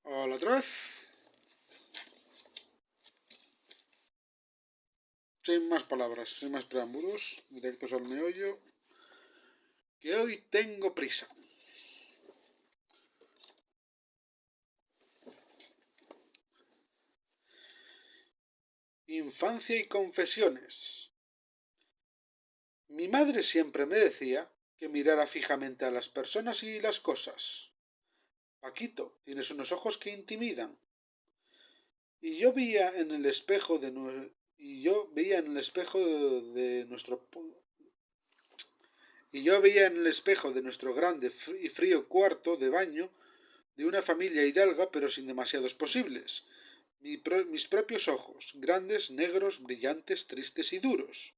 Hola otra vez. Sin más palabras, sin más preámbulos, directos al meollo, que hoy tengo prisa. Infancia y confesiones. Mi madre siempre me decía que mirara fijamente a las personas y las cosas. Paquito, tienes unos ojos que intimidan. Y yo veía en el espejo de nuestro y yo veía en el espejo de nuestro grande y frío cuarto de baño de una familia hidalga pero sin demasiados posibles. Mis propios ojos, grandes, negros, brillantes, tristes y duros,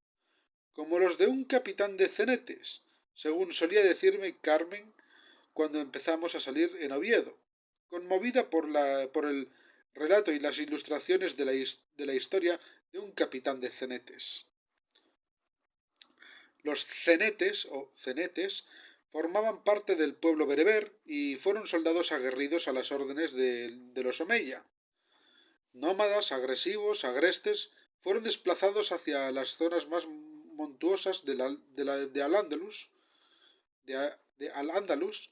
como los de un capitán de cenetes, según solía decirme Carmen cuando empezamos a salir en Oviedo, conmovida por el relato y las ilustraciones de la historia de un capitán de cenetes. Los cenetes o cenetes formaban parte del pueblo bereber y fueron soldados aguerridos a las órdenes de los Omeya. Nómadas, agresivos, agrestes, fueron desplazados hacia las zonas más montuosas de Al-Ándalus, Al-Ándalus,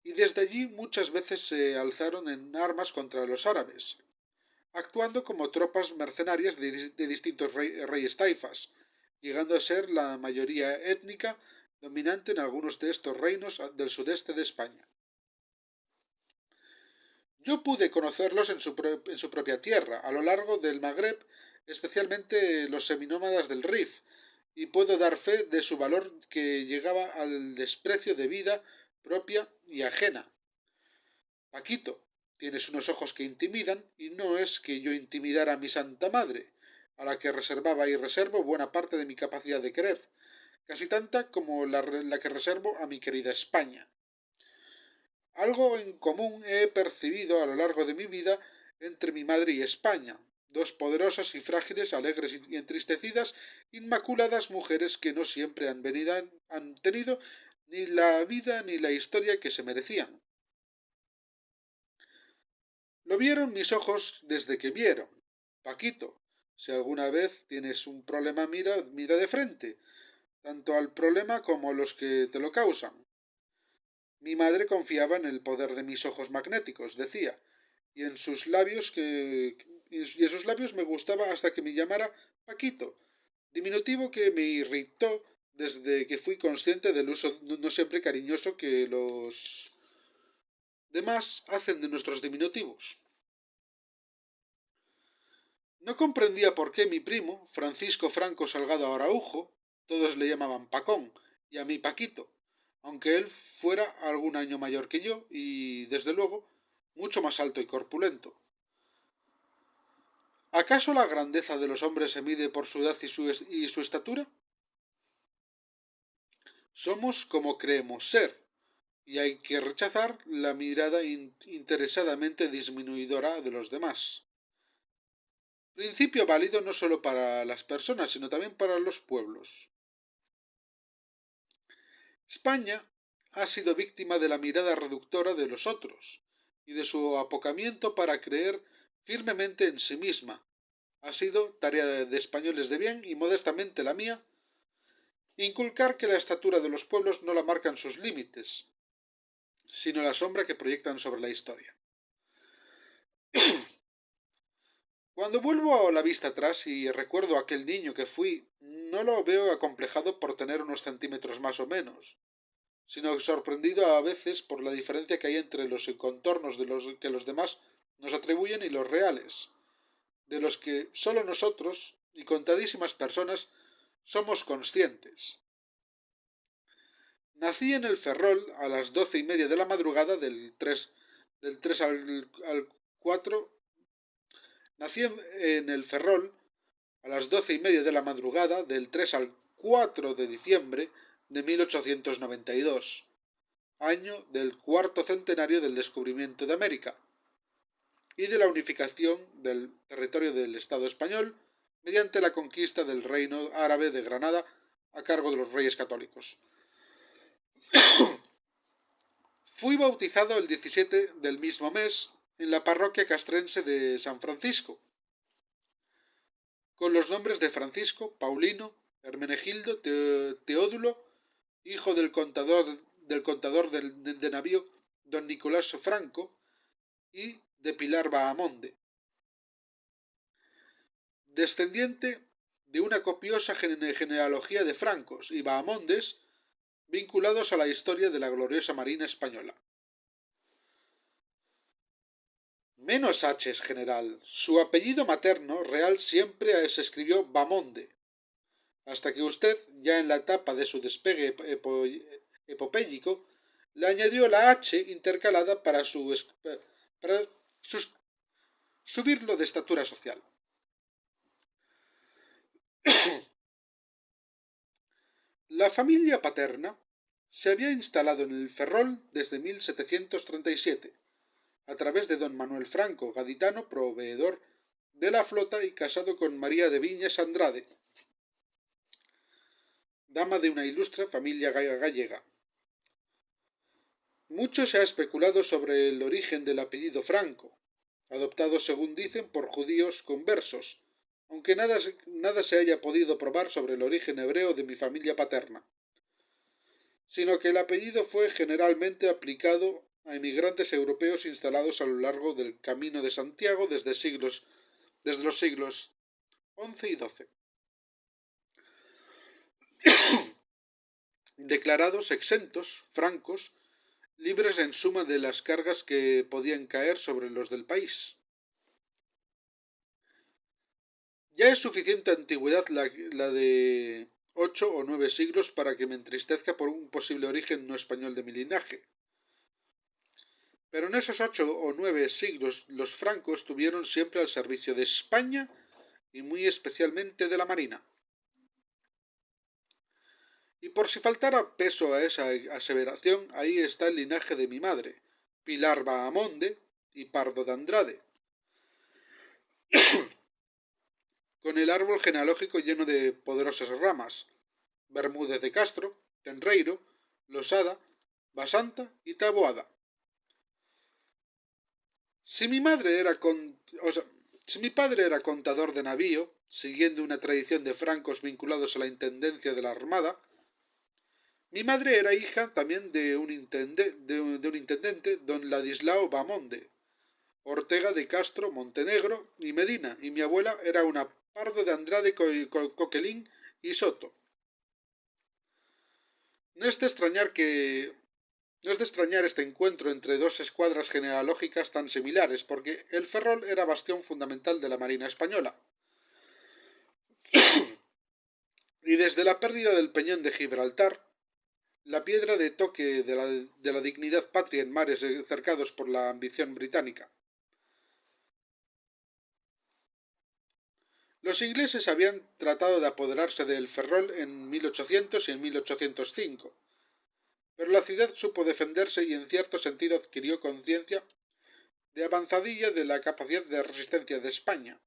y desde allí muchas veces se alzaron en armas contra los árabes, actuando como tropas mercenarias de distintos reyes taifas, llegando a ser la mayoría étnica dominante en algunos de estos reinos del sudeste de España. Yo pude conocerlos en su propia tierra, a lo largo del Magreb, especialmente los seminómadas del Rif, y puedo dar fe de su valor que llegaba al desprecio de vida propia y ajena. Paquito, tienes unos ojos que intimidan, y no es que yo intimidara a mi santa madre, a la que reservaba y reservo buena parte de mi capacidad de querer, casi tanta como la que reservo a mi querida España. Algo en común he percibido a lo largo de mi vida entre mi madre y España, dos poderosas y frágiles, alegres y entristecidas, inmaculadas mujeres que no siempre han tenido ni la vida ni la historia que se merecían. Lo vieron mis ojos desde que vieron. Paquito, si alguna vez tienes un problema, mira de frente, tanto al problema como a los que te lo causan. Mi madre confiaba en el poder de mis ojos magnéticos, decía, y en sus labios y en sus labios me gustaba hasta que me llamara Paquito, diminutivo que me irritó desde que fui consciente del uso no siempre cariñoso que los demás hacen de nuestros diminutivos. No comprendía por qué mi primo, Francisco Franco Salgado Araujo, todos le llamaban Pacón, y a mí Paquito, aunque él fuera algún año mayor que yo y, desde luego, mucho más alto y corpulento. ¿Acaso la grandeza de los hombres se mide por su edad y su estatura? Somos como creemos ser, y hay que rechazar la mirada interesadamente disminuidora de los demás. Principio válido no solo para las personas, sino también para los pueblos. España ha sido víctima de la mirada reductora de los otros y de su apocamiento para creer firmemente en sí misma. Ha sido tarea de españoles de bien y modestamente la mía inculcar que la estatura de los pueblos no la marcan sus límites, sino la sombra que proyectan sobre la historia. Cuando vuelvo a la vista atrás y recuerdo a aquel niño que fui, no lo veo acomplejado por tener unos centímetros más o menos, sino sorprendido a veces por la diferencia que hay entre los contornos de los que los demás nos atribuyen y los reales, de los que sólo nosotros y contadísimas personas somos conscientes. Nací en el Ferrol a las 12:30 de la madrugada del 3 al 4. Nací en el Ferrol a las 12:30 de la madrugada del 3 al 4 de diciembre de 1892, año del cuarto centenario del descubrimiento de América y de la unificación del territorio del Estado español mediante la conquista del Reino Árabe de Granada a cargo de los Reyes Católicos. Fui bautizado el 17 del mismo mes en la parroquia castrense de San Francisco, con los nombres de Francisco, Paulino, Hermenegildo, Teodulo, hijo del contador de navío don Nicolás Franco, y de Pilar Bahamonde, descendiente de una copiosa genealogía de francos y bahamondes vinculados a la historia de la gloriosa Marina española. Menos H's, general. Su apellido materno real siempre se escribió Bamonde, hasta que usted, ya en la etapa de su despegue epopéyico, le añadió la H intercalada para subirlo de estatura social. La familia paterna se había instalado en el Ferrol desde 1737, a través de don Manuel Franco, gaditano, proveedor de la flota y casado con María de Viñas Andrade, dama de una ilustre familia gallega. Mucho se ha especulado sobre el origen del apellido Franco, adoptado según dicen por judíos conversos, aunque nada se haya podido probar sobre el origen hebreo de mi familia paterna, sino que el apellido fue generalmente aplicado a emigrantes europeos instalados a lo largo del Camino de Santiago desde los siglos XI y XII. Declarados exentos, francos, libres en suma de las cargas que podían caer sobre los del país. Ya es suficiente antigüedad la de 8 o 9 siglos para que me entristezca por un posible origen no español de mi linaje. Pero en esos 8 o 9 siglos los francos estuvieron siempre al servicio de España y muy especialmente de la Marina. Y por si faltara peso a esa aseveración, ahí está el linaje de mi madre, Pilar Bahamonde y Pardo de Andrade, con el árbol genealógico lleno de poderosas ramas, Bermúdez de Castro, Tenreiro, Losada, Basanta y Taboada. Si mi padre era contador de navío, siguiendo una tradición de francos vinculados a la intendencia de la Armada, mi madre era hija también de un intendente, don Ladislao Bamonde, Ortega de Castro, Montenegro y Medina, y mi abuela era una Pardo de Andrade, Coquelín y Soto. No es de extrañar este encuentro entre dos escuadras genealógicas tan similares, porque el Ferrol era bastión fundamental de la Marina española. Y desde la pérdida del Peñón de Gibraltar, la piedra de toque de la dignidad patria en mares cercados por la ambición británica. Los ingleses habían tratado de apoderarse del Ferrol en 1800 y en 1805, pero la ciudad supo defenderse y en cierto sentido adquirió conciencia de avanzadilla de la capacidad de resistencia de España.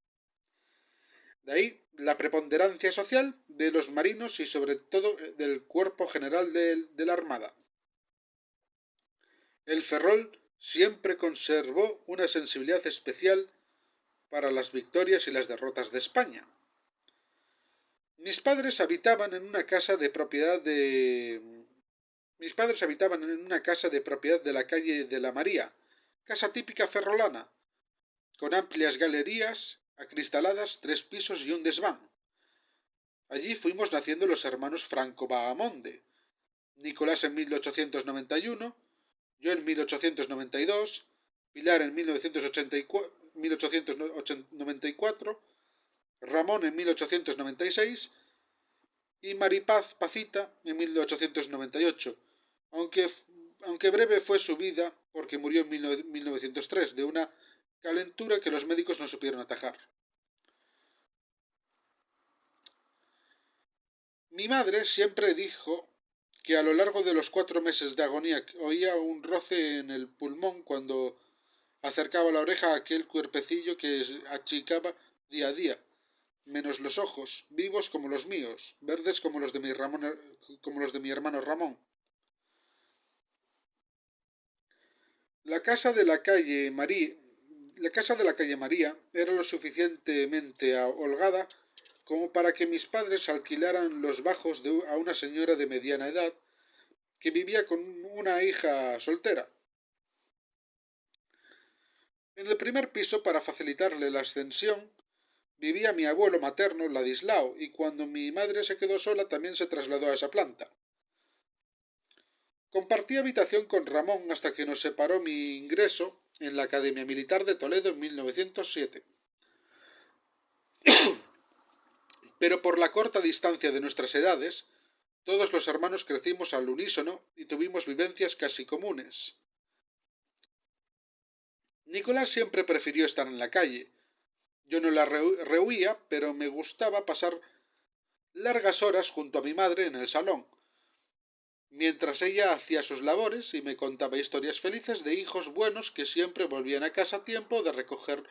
De ahí la preponderancia social de los marinos y sobre todo del cuerpo general de la Armada. El Ferrol siempre conservó una sensibilidad especial para las victorias y las derrotas de España. Mis padres habitaban en una casa de propiedad de la calle de la María, casa típica ferrolana, con amplias galerías acristaladas, 3 pisos y un desván. Allí fuimos naciendo los hermanos Franco Bahamonde, Nicolás en 1891, yo en 1892, Pilar en 1894, Ramón en 1896 y Maripaz Pacita en 1898, aunque breve fue su vida porque murió en 1903 de una calentura que los médicos no supieron atajar. Mi madre siempre dijo que a lo largo de los 4 meses de agonía oía un roce en el pulmón cuando acercaba la oreja a aquel cuerpecillo que achicaba día a día, menos los ojos, vivos como los míos, verdes como los de mi hermano Ramón. La casa de la calle La casa de la calle María era lo suficientemente holgada como para que mis padres alquilaran los bajos a una señora de mediana edad que vivía con una hija soltera. En el primer piso, para facilitarle la ascensión, vivía mi abuelo materno, Ladislao, y cuando mi madre se quedó sola también se trasladó a esa planta. Compartí habitación con Ramón hasta que nos separó mi ingreso en la Academia Militar de Toledo en 1907. Pero por la corta distancia de nuestras edades, todos los hermanos crecimos al unísono y tuvimos vivencias casi comunes. Nicolás siempre prefirió estar en la calle. Yo no la rehuía, pero me gustaba pasar largas horas junto a mi madre en el salón, mientras ella hacía sus labores y me contaba historias felices de hijos buenos que siempre volvían a casa a tiempo de recoger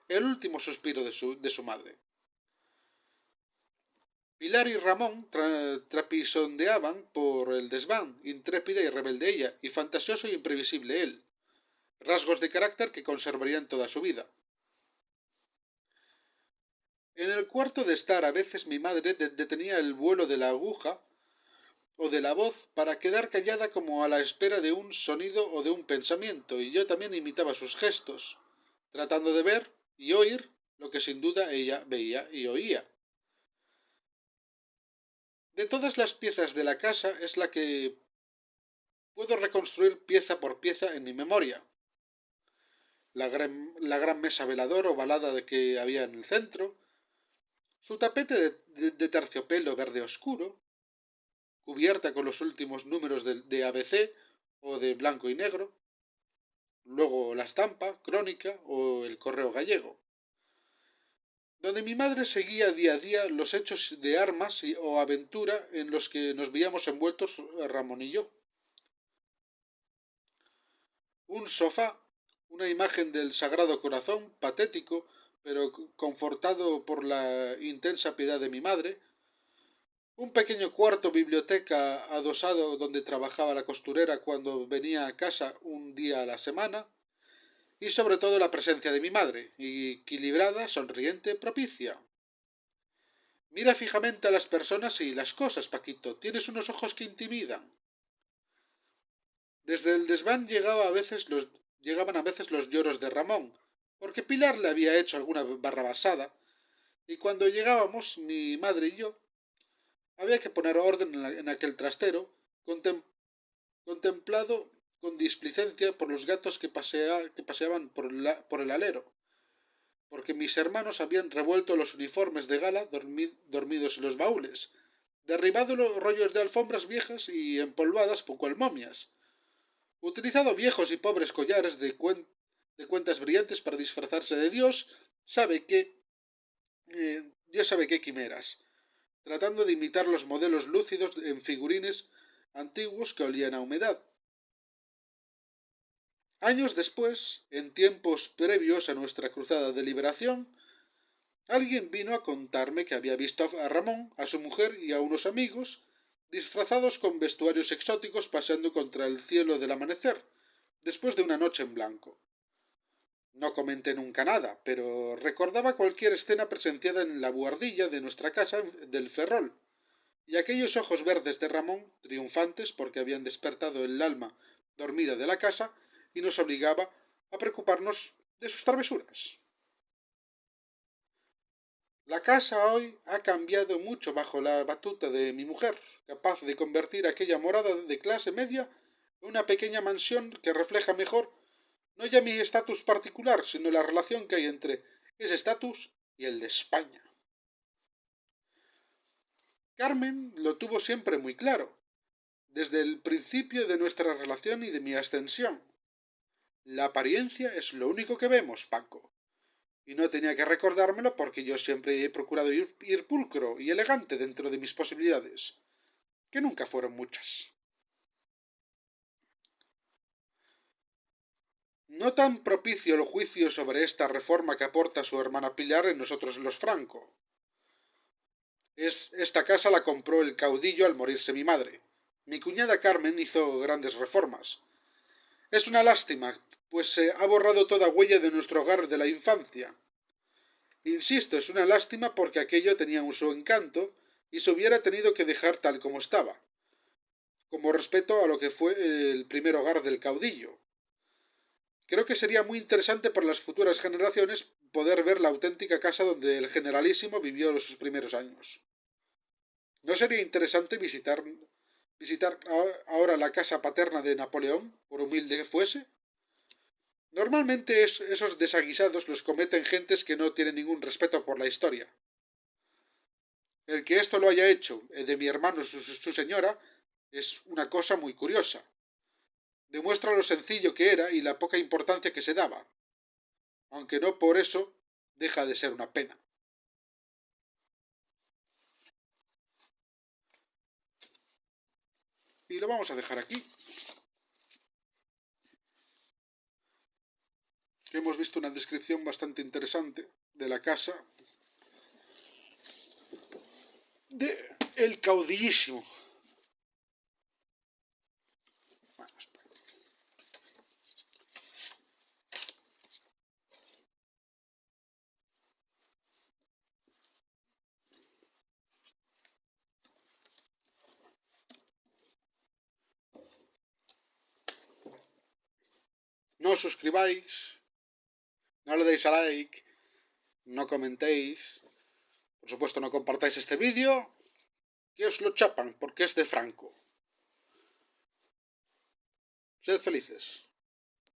el último suspiro de su madre. Pilar y Ramón trapisondeaban por el desván, intrépida y rebelde ella, y fantasioso y imprevisible él, rasgos de carácter que conservarían toda su vida. En el cuarto de estar a veces mi madre detenía el vuelo de la aguja o de la voz para quedar callada como a la espera de un sonido o de un pensamiento, y yo también imitaba sus gestos, tratando de ver y oír lo que sin duda ella veía y oía. De todas las piezas de la casa es la que puedo reconstruir pieza por pieza en mi memoria. La gran mesa velador ovalada de que había en el centro, su tapete de terciopelo verde oscuro, cubierta con los últimos números de ABC o de blanco y negro, luego la estampa, crónica o el correo gallego, donde mi madre seguía día a día los hechos de armas o aventura en los que nos veíamos envueltos Ramón y yo. Un sofá, una imagen del Sagrado Corazón, patético, pero confortado por la intensa piedad de mi madre, un pequeño cuarto biblioteca adosado donde trabajaba la costurera cuando venía a casa un día a la semana, y sobre todo la presencia de mi madre, equilibrada, sonriente, propicia. Mira fijamente a las personas y las cosas, Paquito. Tienes unos ojos que intimidan. Desde el desván llegaban a veces los lloros de Ramón, porque Pilar le había hecho alguna barrabasada, y cuando llegábamos, mi madre y yo, había que poner orden en aquel trastero, contemplado con displicencia por los gatos que paseaban por el alero, porque mis hermanos habían revuelto los uniformes de gala dormidos en los baúles, derribado los rollos de alfombras viejas y empolvadas cual momias, utilizado viejos y pobres collares de cuentas brillantes para disfrazarse de Dios sabe qué quimeras, tratando de imitar los modelos lúcidos en figurines antiguos que olían a humedad. Años después, en tiempos previos a nuestra cruzada de liberación, alguien vino a contarme que había visto a Ramón, a su mujer y a unos amigos, disfrazados con vestuarios exóticos paseando contra el cielo del amanecer, después de una noche en blanco. No comenté nunca nada, pero recordaba cualquier escena presenciada en la buhardilla de nuestra casa del Ferrol, y aquellos ojos verdes de Ramón, triunfantes porque habían despertado el alma dormida de la casa y nos obligaba a preocuparnos de sus travesuras. La casa hoy ha cambiado mucho bajo la batuta de mi mujer, capaz de convertir aquella morada de clase media en una pequeña mansión que refleja mejor no ya mi estatus particular, sino la relación que hay entre ese estatus y el de España. Carmen lo tuvo siempre muy claro, desde el principio de nuestra relación y de mi ascensión. La apariencia es lo único que vemos, Paco. Y no tenía que recordármelo porque yo siempre he procurado ir pulcro y elegante dentro de mis posibilidades, que nunca fueron muchas. No tan propicio el juicio sobre esta reforma que aporta su hermana Pilar en nosotros los Franco. Esta casa la compró el caudillo al morirse mi madre. Mi cuñada Carmen hizo grandes reformas. Es una lástima, pues se ha borrado toda huella de nuestro hogar de la infancia. Insisto, es una lástima porque aquello tenía un su encanto y se hubiera tenido que dejar tal como estaba, como respeto a lo que fue el primer hogar del caudillo. Creo que sería muy interesante para las futuras generaciones poder ver la auténtica casa donde el generalísimo vivió sus primeros años. ¿No sería interesante visitar ahora la casa paterna de Napoleón, por humilde que fuese? Normalmente esos desaguisados los cometen gentes que no tienen ningún respeto por la historia. El que esto lo haya hecho de mi hermano su señora es una cosa muy curiosa. Demuestra lo sencillo que era y la poca importancia que se daba, aunque no por eso deja de ser una pena. Y lo vamos a dejar aquí. Hemos visto una descripción bastante interesante de la casa de el caudillísimo. No os suscribáis, no le deis a like, no comentéis, por supuesto no compartáis este vídeo, que os lo chapan porque es de Franco. Sed felices.